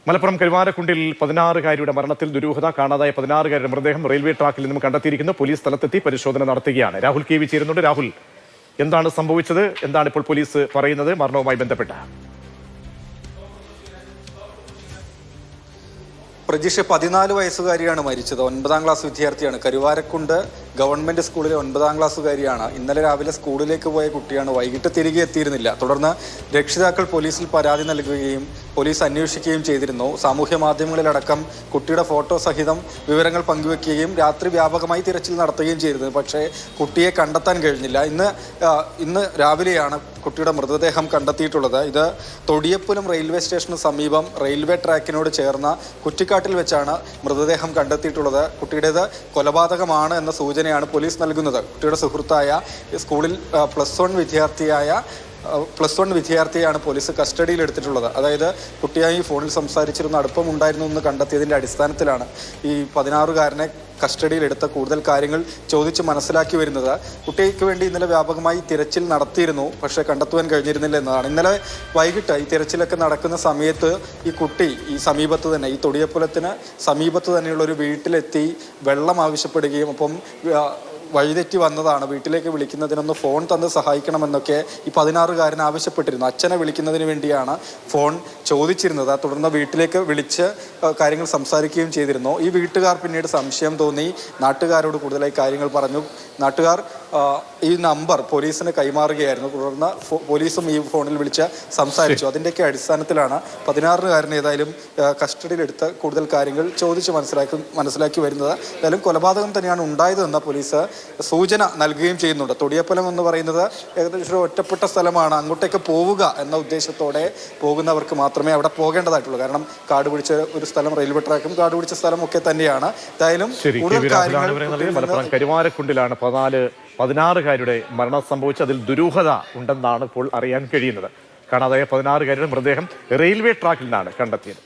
മലപ്പുറം കരുവാരക്കുണ്ടിൽ 16-കാരിയുടെ മരണത്തിൽ ദുരൂഹത. കാണാതായ 16-കാരിയുടെ മൃതദേഹം റെയിൽവേ ട്രാക്കിൽ നിന്നും കണ്ടെത്തിയിരിക്കുന്നു. പോലീസ് സ്ഥലത്തെത്തി പരിശോധന നടത്തുകയാണ്. രാഹുൽ കെ വി ചേരുന്നുണ്ട്. രാഹുൽ, എന്താണ് സംഭവിച്ചത്? എന്താണ് ഇപ്പോൾ പോലീസ് പറയുന്നത് മരണവുമായി ബന്ധപ്പെട്ട്? പ്രജിഷ് 14 വയസ്സുകാരിയാണ് മരിച്ചത്. 9ാം ക്ലാസ് വിദ്യാർത്ഥിയാണ്. കരുവാരക്കുണ്ട് ഗവൺമെന്റ് സ്കൂളിലെ 9ാം ക്ലാസ്സുകാരിയാണ്. ഇന്നലെ രാവിലെ സ്കൂളിലേക്ക് പോയ കുട്ടിയാണ്. വൈകിട്ട് തിരികെ എത്തിയിരുന്നില്ല. തുടർന്ന് രക്ഷിതാക്കൾ പോലീസിൽ പരാതി നൽകുകയും പോലീസ് അന്വേഷിക്കുകയും ചെയ്തിരുന്നു. സാമൂഹ്യ മാധ്യമങ്ങളിലടക്കം കുട്ടിയുടെ ഫോട്ടോ സഹിതം വിവരങ്ങൾ പങ്കുവെക്കുകയും രാത്രി വ്യാപകമായി തിരച്ചിൽ നടത്തുകയും ചെയ്തിരുന്നു. പക്ഷേ കുട്ടിയെ കണ്ടെത്താൻ കഴിഞ്ഞില്ല. ഇന്ന് രാവിലെയാണ് കുട്ടിയുടെ മൃതദേഹം കണ്ടെത്തിയിട്ടുള്ളത്. ഇത് തൊടിയപ്പുലം റെയിൽവേ സ്റ്റേഷന് സമീപം റെയിൽവേ ട്രാക്കിനോട് ചേർന്ന കുറ്റിക്കാട്ടിൽ വെച്ചാണ് മൃതദേഹം കണ്ടെത്തിയിട്ടുള്ളത്. കുട്ടിയുടേത് കൊലപാതകമാണ് എന്ന സൂചനയാണ് പോലീസ് നൽകുന്നത്. കുട്ടിയുടെ സുഹൃത്തായ സ്കൂളിൽ പ്ലസ് വൺ വിദ്യാർത്ഥിയാണ് പോലീസ് കസ്റ്റഡിയിൽ എടുത്തിട്ടുള്ളത്. അതായത് കുട്ടിയായി ഫോണിൽ സംസാരിച്ചിരുന്ന അടുപ്പമുണ്ടായിരുന്നു എന്ന് കണ്ടെത്തിയതിൻ്റെ അടിസ്ഥാനത്തിലാണ് ഈ 16-കാരനെ കസ്റ്റഡിയിലെടുത്ത കൂടുതൽ കാര്യങ്ങൾ ചോദിച്ച് മനസ്സിലാക്കി വരുന്നത്. കുട്ടിക്ക് വേണ്ടി ഇന്നലെ വ്യാപകമായി തിരച്ചിൽ നടത്തിയിരുന്നു. പക്ഷേ കണ്ടെത്തുവാൻ കഴിഞ്ഞിരുന്നില്ല എന്നതാണ്. ഇന്നലെ വൈകിട്ട് ഈ തിരച്ചിലൊക്കെ നടക്കുന്ന സമയത്ത് ഈ കുട്ടി ഈ സമീപത്ത് തന്നെ, ഈ തൊടിയപ്പുലത്തിന് സമീപത്ത് തന്നെയുള്ള ഒരു വീട്ടിലെത്തി വെള്ളം ആവശ്യപ്പെടുകയും ഒപ്പം വഴിതെറ്റി വന്നതാണ്. വീട്ടിലേക്ക് വിളിക്കുന്നതിനൊന്ന് ഫോൺ തന്ന് സഹായിക്കണമെന്നൊക്കെ ഈ 16-കാരൻ ആവശ്യപ്പെട്ടിരുന്നു. അച്ഛനെ വിളിക്കുന്നതിന് വേണ്ടിയാണ് ഫോൺ ചോദിച്ചിരുന്നത്. തുടർന്ന് വീട്ടിലേക്ക് വിളിച്ച് കാര്യങ്ങൾ സംസാരിക്കുകയും ചെയ്തിരുന്നു. ഈ വീട്ടുകാർ പിന്നീട് സംശയം തോന്നി നാട്ടുകാരോട് കൂടുതലായി കാര്യങ്ങൾ പറഞ്ഞു. നാട്ടുകാർ ഈ നമ്പർ പോലീസിന് കൈമാറുകയായിരുന്നു. തുടർന്ന് പോലീസും ഈ ഫോണിൽ വിളിച്ച് സംസാരിച്ചു. അതിൻ്റെയൊക്കെ അടിസ്ഥാനത്തിലാണ് 16-കാരൻ ഏതായാലും കസ്റ്റഡിയിലെടുത്ത് കൂടുതൽ കാര്യങ്ങൾ ചോദിച്ച് മനസ്സിലാക്കി വരുന്നത്. ഏതായാലും കൊലപാതകം തന്നെയാണ് ഉണ്ടായതെന്ന പോലീസ് സൂചന നൽകുകയും ചെയ്യുന്നുണ്ട്. തൊടിയപ്പലം എന്ന് പറയുന്നത് ഏകദേശം ഒറ്റപ്പെട്ട സ്ഥലമാണ്. അങ്ങോട്ടേക്ക് പോവുക എന്ന ഉദ്ദേശത്തോടെ പോകുന്നവർക്ക് മാത്രമേ അവിടെ പോകേണ്ടതായിട്ടുള്ളൂ. കാരണം കാട് പിടിച്ച ഒരു സ്ഥലം, റെയിൽവേ ട്രാക്കും കാട് പിടിച്ച സ്ഥലം ഒക്കെ തന്നെയാണ്. ഏതായാലും കൂടുതൽ കാര്യങ്ങൾ കരുവാരക്കുണ്ടിലാണ് 16-കാരിയുടെ മരണം സംഭവിച്ചത്. അതിൽ ദുരൂഹത ഉണ്ടെന്നാണ് ഇപ്പോൾ അറിയാൻ കഴിയുന്നത്. കാണാതായ 16-കാരിയുടെ മൃതദേഹം റെയിൽവേ ട്രാക്കിൽ നിന്നാണ് കണ്ടെത്തിയത്.